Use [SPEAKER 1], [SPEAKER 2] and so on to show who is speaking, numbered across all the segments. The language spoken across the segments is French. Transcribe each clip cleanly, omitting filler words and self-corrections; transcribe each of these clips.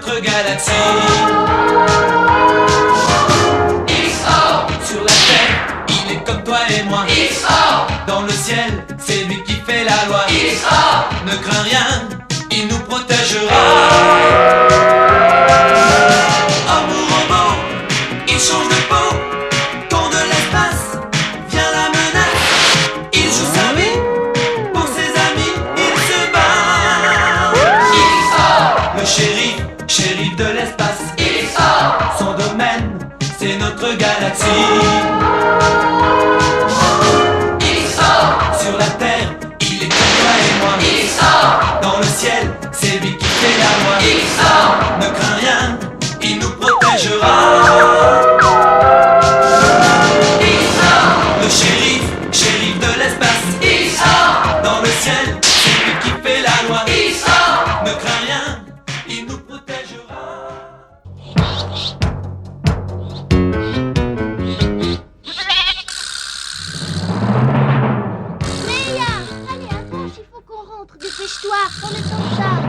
[SPEAKER 1] notre galaxie. Sur la terre, il est comme toi et moi. Dans le ciel, c'est lui qui fait la loi. Ne crains rien, il nous protégera. Homme ou robot, il change de peau. Tourne l'espace, vient la menace. Il joue sa vie, pour ses amis, il se bat. Le shérif de l'espace. Son domaine, c'est notre galaxie. Sur la terre, il est comme toi et moi. Dans le ciel, c'est lui qui fait la loi. Ne crains rien, il nous protégera. Le shérif de l'espace. Dans le ciel, c'est lui qui fait la loi. Ne crains rien, il nous protégera.
[SPEAKER 2] Dépêche-toi, prends le temps tard.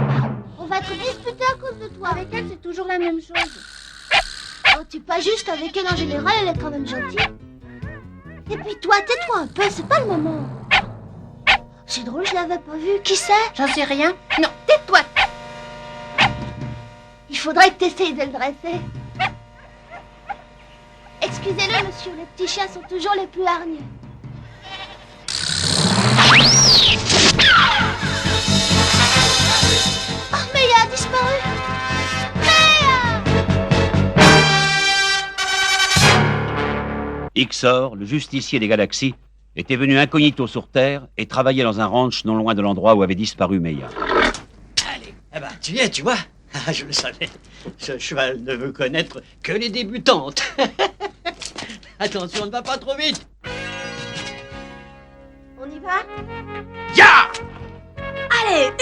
[SPEAKER 2] On va te disputer à cause de toi. Avec elle, c'est toujours la même chose. Oh, t'es pas juste avec elle en général, elle est quand même gentille. Et puis toi, tais-toi un peu, c'est pas le moment. C'est drôle, je l'avais pas vu. Qui c'est?
[SPEAKER 3] J'en sais rien. Non, tais-toi.
[SPEAKER 2] Il faudrait que t'essayes de le dresser. Excusez-le, monsieur, les petits chiens sont toujours les plus hargneux. Oh, Meia a disparu. Meia!
[SPEAKER 4] Ixor, le justicier des galaxies, était venu incognito sur Terre et travaillait dans un ranch non loin de l'endroit où avait disparu Meia.
[SPEAKER 5] Allez, eh ben, tu y es, tu vois. Ah, je le savais. Ce cheval ne veut connaître que les débutantes. Attention, ne va pas trop vite.
[SPEAKER 2] On y va?
[SPEAKER 5] Ya!
[SPEAKER 2] Allez,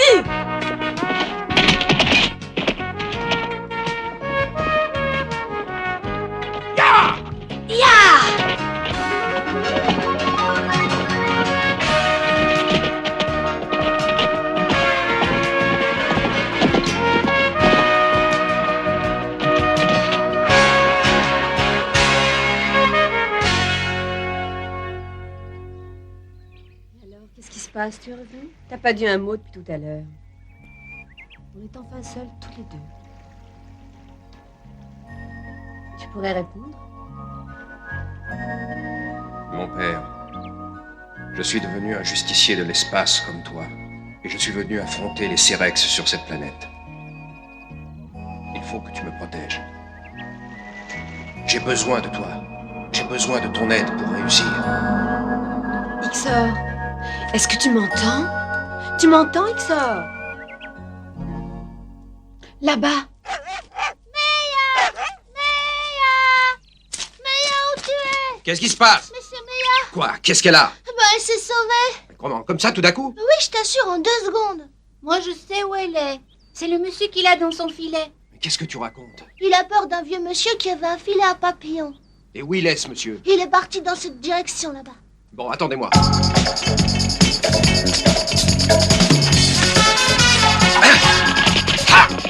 [SPEAKER 5] Ya!
[SPEAKER 2] Ya!
[SPEAKER 3] Qu'est-ce qui se passe? Tu es revenu? T'as pas dit un mot depuis tout à l'heure. On est enfin seuls, tous les deux. Tu pourrais répondre?
[SPEAKER 6] Mon père, je suis devenu un justicier de l'espace comme toi, et je suis venu affronter les Cerex sur cette planète. Il faut que tu me protèges. J'ai besoin de toi. J'ai besoin de ton aide pour réussir.
[SPEAKER 3] Ixor, est-ce que tu m'entends? Tu m'entends, Ixor? Là-bas.
[SPEAKER 2] Meia, où tu es?
[SPEAKER 6] Qu'est-ce qui se passe?
[SPEAKER 2] Monsieur Meia.
[SPEAKER 6] Quoi? Qu'est-ce qu'elle a?
[SPEAKER 2] Ben, elle s'est sauvée.
[SPEAKER 6] Comment? Comme ça, tout d'un coup?
[SPEAKER 2] Oui, je t'assure, en 2 secondes.
[SPEAKER 7] Moi, je sais où elle est. C'est le monsieur qu'il a dans son filet.
[SPEAKER 6] Mais qu'est-ce que tu racontes?
[SPEAKER 2] Il a peur d'un vieux monsieur qui avait un filet à papillons.
[SPEAKER 6] Et où il est, ce monsieur?
[SPEAKER 2] Il est parti dans cette direction, là-bas.
[SPEAKER 6] Bon, attendez-moi.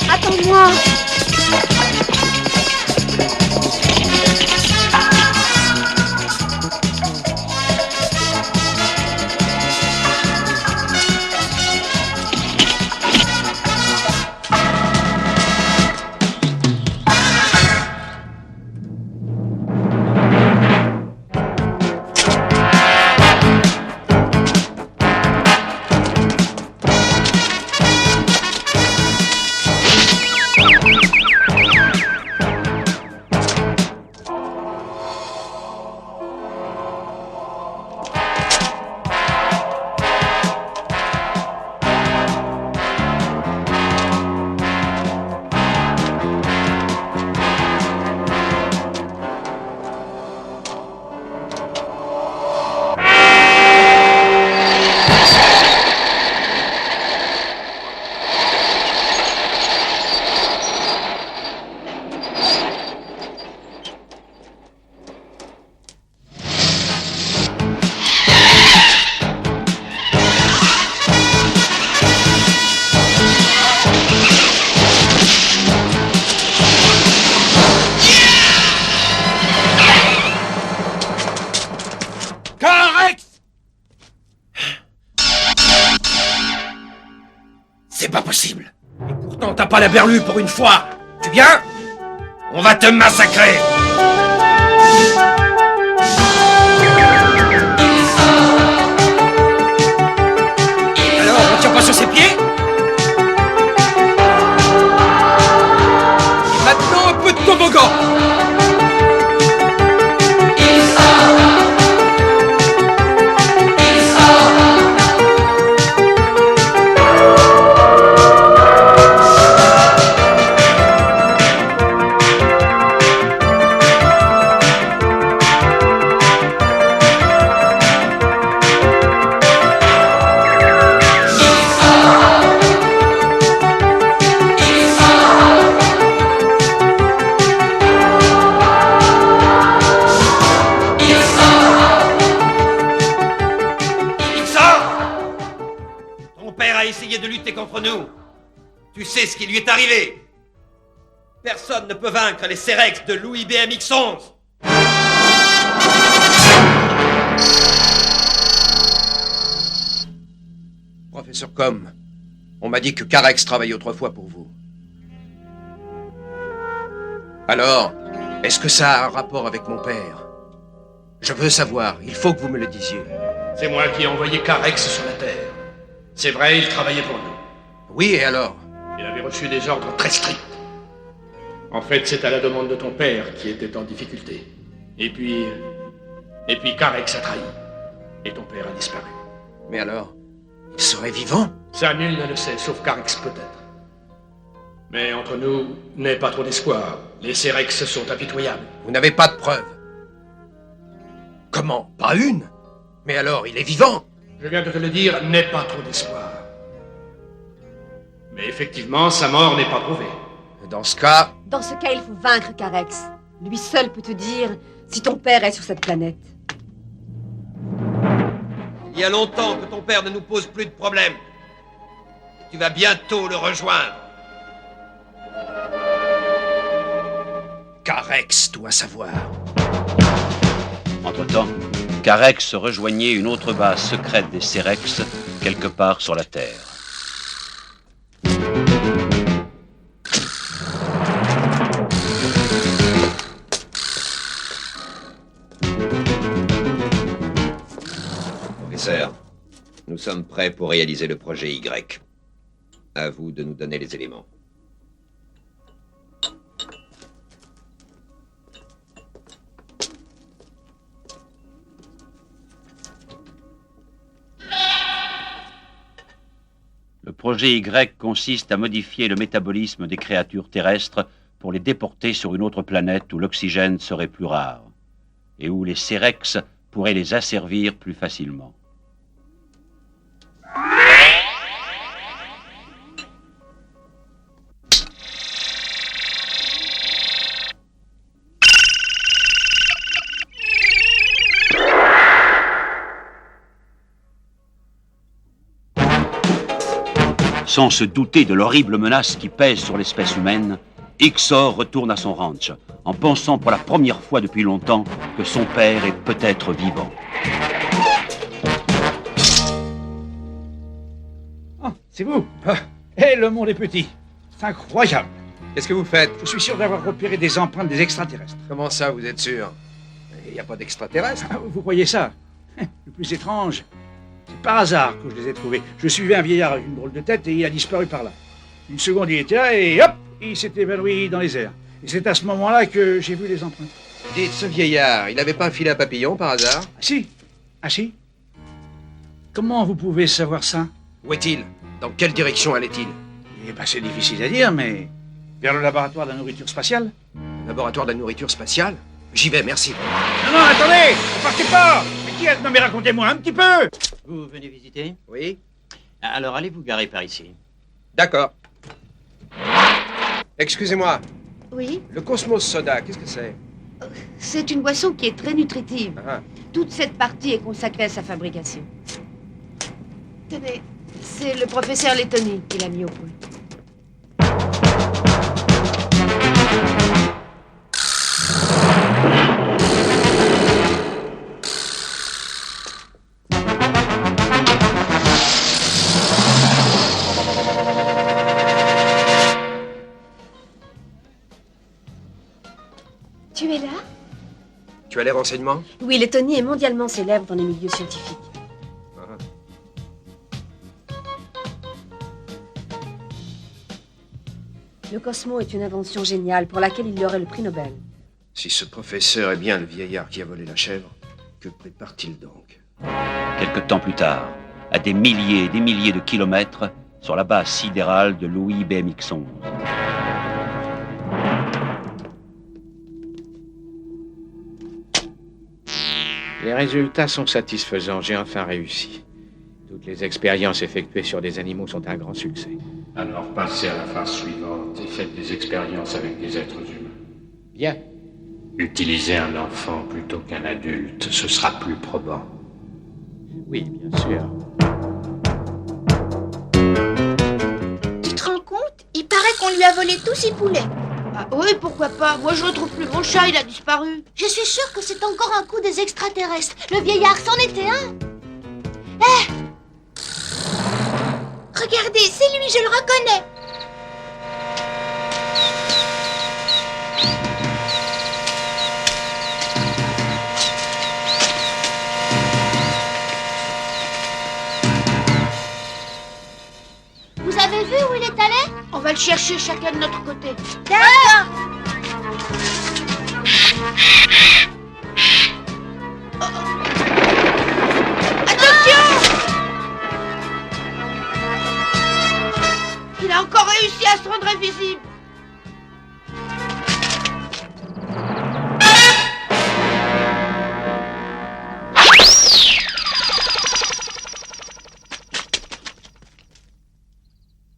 [SPEAKER 2] Attends-moi.
[SPEAKER 6] pas la berlue pour une fois. Tu viens? On va te massacrer. Alors, on tient pas sur ses pieds? Et maintenant, un peu de toboggan.
[SPEAKER 1] De lutter contre nous. Tu sais ce qui lui est arrivé. Personne ne peut vaincre les Cerex de Louis BMX-11.
[SPEAKER 6] Professeur Com, on m'a dit que Carex travaillait autrefois pour vous. Alors, est-ce que ça a un rapport avec mon père? Je veux savoir, il faut que vous me le disiez.
[SPEAKER 8] C'est moi qui ai envoyé Carex sur la Terre. C'est vrai, il travaillait pour nous.
[SPEAKER 6] Oui, et alors?
[SPEAKER 8] Il avait reçu des ordres très stricts. En fait, c'est à la demande de ton père qui était en difficulté. Et puis Carex a trahi. Et ton père a disparu.
[SPEAKER 6] Mais alors, il serait vivant?
[SPEAKER 8] Ça, nul ne le sait, sauf Carex peut-être. Mais entre nous, n'aie pas trop d'espoir. Les Cerex sont impitoyables.
[SPEAKER 6] Vous n'avez pas de preuves? Comment? Pas une? Mais alors, il est vivant?
[SPEAKER 8] Je viens de te le dire, n'aie pas trop d'espoir. Mais effectivement, sa mort n'est pas prouvée.
[SPEAKER 6] Dans ce cas,
[SPEAKER 3] il faut vaincre Carex. Lui seul peut te dire si ton père est sur cette planète.
[SPEAKER 1] Il y a longtemps que ton père ne nous pose plus de problèmes. Tu vas bientôt le rejoindre.
[SPEAKER 6] Carex doit savoir.
[SPEAKER 4] Entre-temps, Carex rejoignait une autre base secrète des Cerex, quelque part sur la Terre.
[SPEAKER 9] Professeur, nous sommes prêts pour réaliser le projet Y. À vous de nous donner les éléments.
[SPEAKER 4] Le projet Y consiste à modifier le métabolisme des créatures terrestres pour les déporter sur une autre planète où l'oxygène serait plus rare et où les Cerex pourraient les asservir plus facilement. Sans se douter de l'horrible menace qui pèse sur l'espèce humaine, Ixor retourne à son ranch, en pensant pour la première fois depuis longtemps que son père est peut-être vivant.
[SPEAKER 10] Oh, c'est vous. Eh, le monde est petit. C'est incroyable.
[SPEAKER 6] Qu'est-ce que vous faites?
[SPEAKER 10] Je suis sûr d'avoir repéré des empreintes des extraterrestres.
[SPEAKER 6] Comment ça, vous êtes sûr? Il n'y a pas d'extraterrestres?
[SPEAKER 10] Vous croyez ça? Le plus étrange, c'est par hasard que je les ai trouvés. Je suivais un vieillard avec une drôle de tête et il a disparu par là. Une seconde, il était là et hop, il s'est évanoui dans les airs. Et c'est à ce moment-là que j'ai vu les empreintes.
[SPEAKER 6] Dites, ce vieillard, il n'avait pas un filet à papillon par hasard?
[SPEAKER 10] Ah si. Ah si. Comment vous pouvez savoir ça?
[SPEAKER 6] Où est-il? Dans quelle direction allait-il?
[SPEAKER 10] Eh ben, c'est difficile à dire, mais vers le laboratoire de la nourriture spatiale.
[SPEAKER 6] Laboratoire de la nourriture spatiale? J'y vais, merci.
[SPEAKER 10] Non, non, attendez! Ne partez pas! Mais qui est... Non, mais racontez-moi un petit peu!
[SPEAKER 5] Vous venez visiter?
[SPEAKER 6] Oui?
[SPEAKER 5] Alors allez vous garer par ici.
[SPEAKER 6] D'accord. Excusez-moi,
[SPEAKER 7] Oui,
[SPEAKER 6] le Cosmos Soda, qu'est-ce que c'est?
[SPEAKER 7] c'est une boisson qui est très nutritive.
[SPEAKER 6] Ah,
[SPEAKER 7] Toute cette partie est consacrée à sa fabrication. Tenez, c'est le professeur Lettoni qui l'a mis au point.
[SPEAKER 3] Tu es là?
[SPEAKER 6] Tu as les renseignements?
[SPEAKER 3] Oui, Lettonie est mondialement célèbre dans les milieux scientifiques. Le Cosmo est une invention géniale pour laquelle il y aurait le prix Nobel.
[SPEAKER 6] Si ce professeur est bien le vieillard qui a volé la chèvre, que prépare-t-il donc?
[SPEAKER 4] Quelque temps plus tard, à des milliers et des milliers de kilomètres, sur la base sidérale de Louis BMX-11.
[SPEAKER 8] Les résultats sont satisfaisants, j'ai enfin réussi. Toutes les expériences effectuées sur des animaux sont un grand succès.
[SPEAKER 11] Alors passez à la phase suivante et faites des expériences avec des êtres humains.
[SPEAKER 8] Bien.
[SPEAKER 11] Utilisez un enfant plutôt qu'un adulte, ce sera plus probant.
[SPEAKER 8] Oui, bien sûr.
[SPEAKER 2] Tu te rends compte? Il paraît qu'on lui a volé tous ses poulets.
[SPEAKER 7] Ah oui, pourquoi pas? Moi, je retrouve plus mon chat, il a disparu.
[SPEAKER 2] Je suis sûre que c'est encore un coup des extraterrestres. Le vieillard c'en était un. Eh! Regardez, c'est lui, je le reconnais. Vous avez vu où il est allé?
[SPEAKER 7] On va le chercher chacun de notre côté.
[SPEAKER 2] D'accord.
[SPEAKER 7] Attention! Il a encore réussi à se rendre invisible.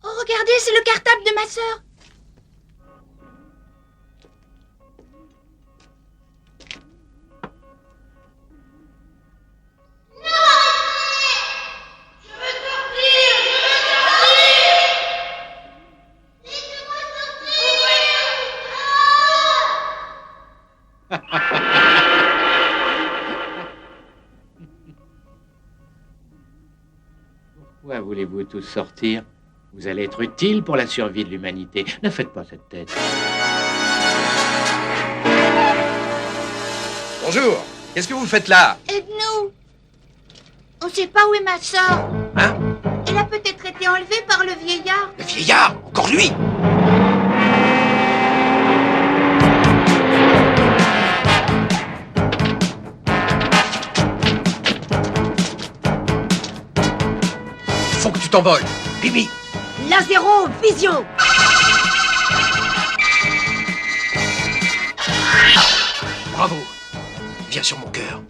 [SPEAKER 2] Oh, regardez, c'est le cartable de ma sœur.
[SPEAKER 8] Pourquoi voulez-vous tous sortir? Vous allez être utile pour la survie de l'humanité. Ne faites pas cette tête.
[SPEAKER 6] Bonjour. Qu'est-ce que vous faites là?
[SPEAKER 2] Aide-nous. On sait pas où est ma sœur.
[SPEAKER 6] Hein?
[SPEAKER 2] Elle a peut-être été enlevée par le vieillard.
[SPEAKER 6] Le vieillard? Encore lui? Faut que tu t'envoles. Bibi.
[SPEAKER 3] La zéro, vision!
[SPEAKER 6] Bravo. Viens sur mon cœur.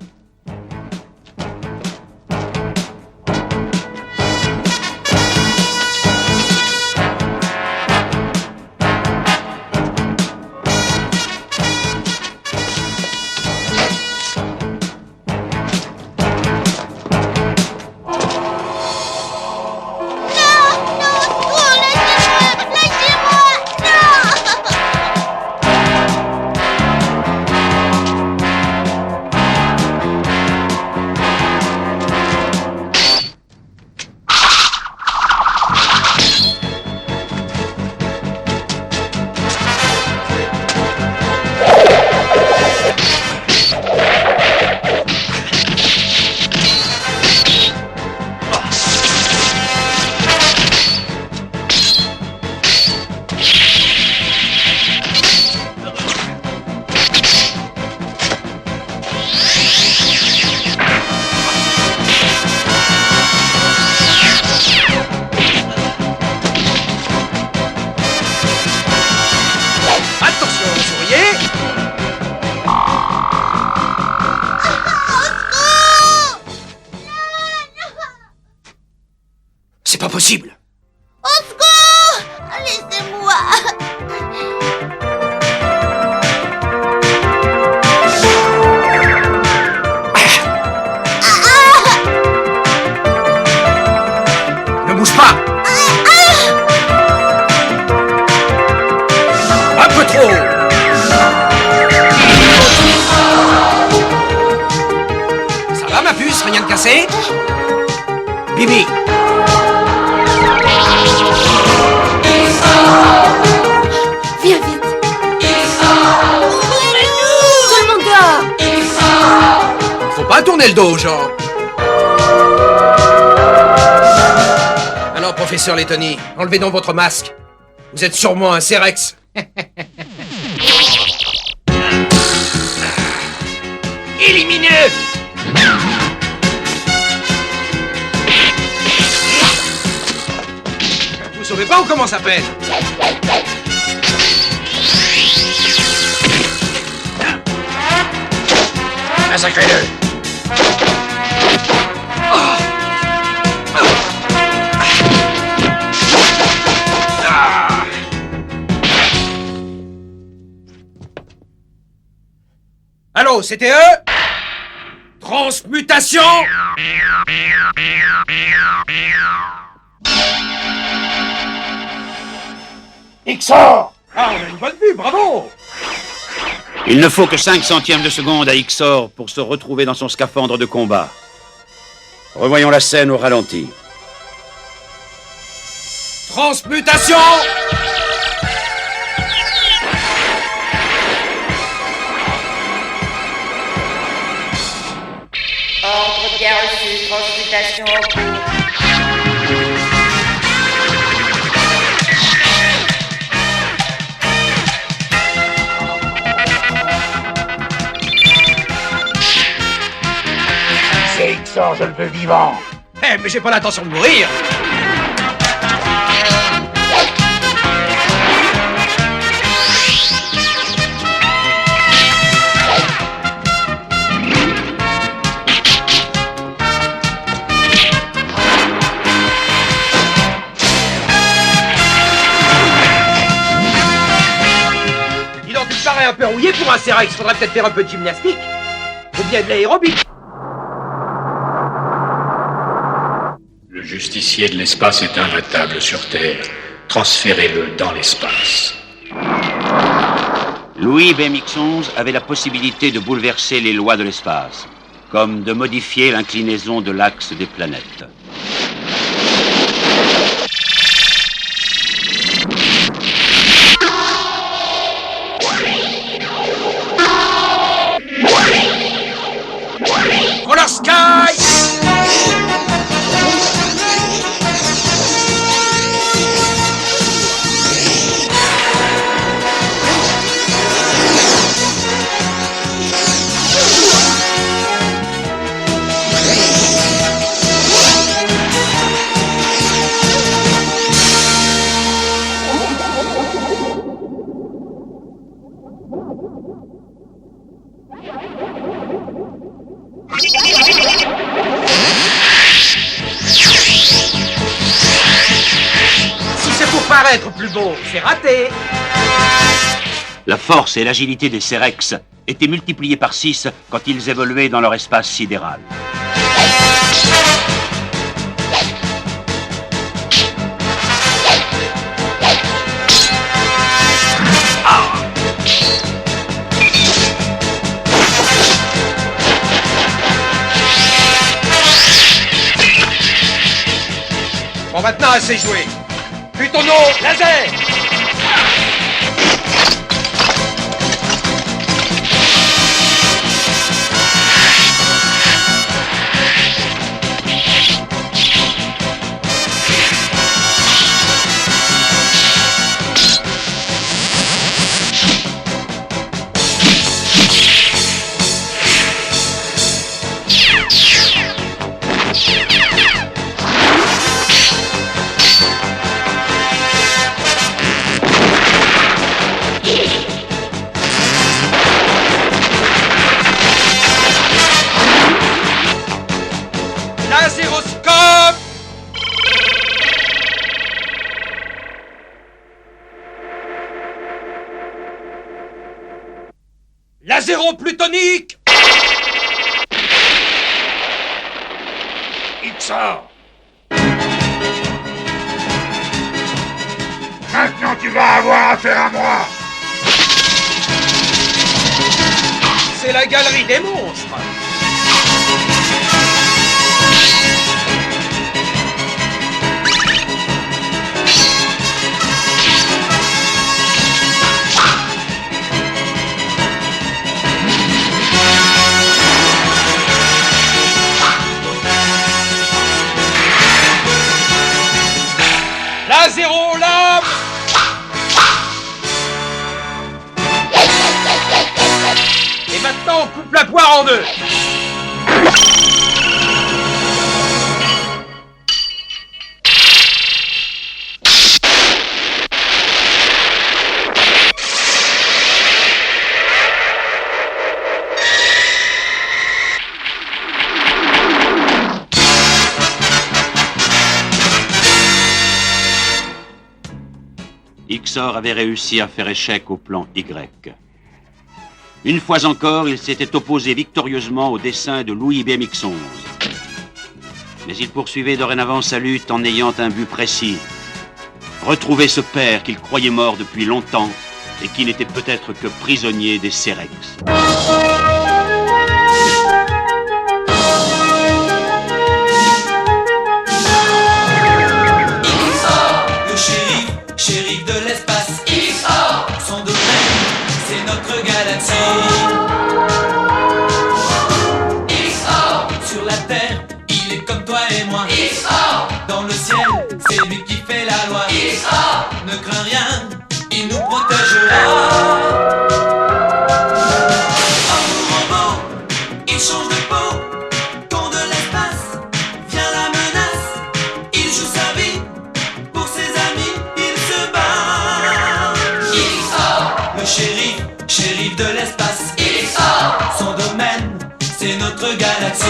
[SPEAKER 6] C'est pas possible.
[SPEAKER 2] Au secours! Laissez-moi!
[SPEAKER 6] Ne bouge pas. Un peu trop. Ça va ma puce, rien de cassé? Bibi.
[SPEAKER 2] Viens vite! Ouvrez-nous!
[SPEAKER 6] pas tourner le dos aux gens. Alors, professeur Letoni, enlevez donc votre masque. Vous êtes sûrement un Cerex.
[SPEAKER 5] Éliminé!
[SPEAKER 6] Vous sauvez pas ou comment ça s'appelle? Massacrez-le! Allô, c'était eux? Transmutation!
[SPEAKER 10] Ixor! Ah, on a une bonne vue, bravo!
[SPEAKER 4] Il ne faut que 5 centièmes de seconde à Ixor pour se retrouver dans son scaphandre de combat. Revoyons la scène au ralenti.
[SPEAKER 6] Transmutation!
[SPEAKER 12] Ordre bien reçu, transmutation en cours.
[SPEAKER 10] C'est Ixor, je le veux vivant.
[SPEAKER 6] Eh, mais j'ai pas l'intention de mourir. Dis donc, tu te parais un peu rouillé pour un Cerex. Faudrait peut-être faire un peu de gymnastique. Ou bien de l'aérobie.
[SPEAKER 11] Le justicier de l'espace est imbattable sur Terre. Transférez-le dans l'espace.
[SPEAKER 4] Louis BMX-11 avait la possibilité de bouleverser les lois de l'espace, comme de modifier l'inclinaison de l'axe des planètes.
[SPEAKER 6] Roller Sky! Paraître plus beau, c'est raté.
[SPEAKER 4] La force et l'agilité des Cerex étaient multipliées par 6 quand ils évoluaient dans leur espace sidéral.
[SPEAKER 6] Bon, maintenant, assez joué. Plutono, laser! Lazéroscope! Lazéro-plutonique!
[SPEAKER 10] Ixor! Maintenant tu vas avoir affaire à moi!
[SPEAKER 6] C'est la galerie des monstres!
[SPEAKER 8] on coupe la poire en deux.
[SPEAKER 4] Ixor avait réussi à faire échec au plan Y. Une fois encore, il s'était opposé victorieusement au dessein de Louis BMX-11. Mais il poursuivait dorénavant sa lutte en ayant un but précis. Retrouver ce père qu'il croyait mort depuis longtemps et qui n'était peut-être que prisonnier des Cerex.
[SPEAKER 1] Shérif de l'espace, Ixor, son domaine, c'est notre galaxie. Ixor, sur la terre, il est comme toi et moi. Ixor, dans le ciel, c'est lui qui fait la loi. Ixor, ne crains rien, il nous protégera. Homme ou robot, il change de peau. Quand de l'espace vient la menace, il joue sa vie pour ses amis. Shérif de l'espace, Ixor, son domaine, c'est notre galaxie.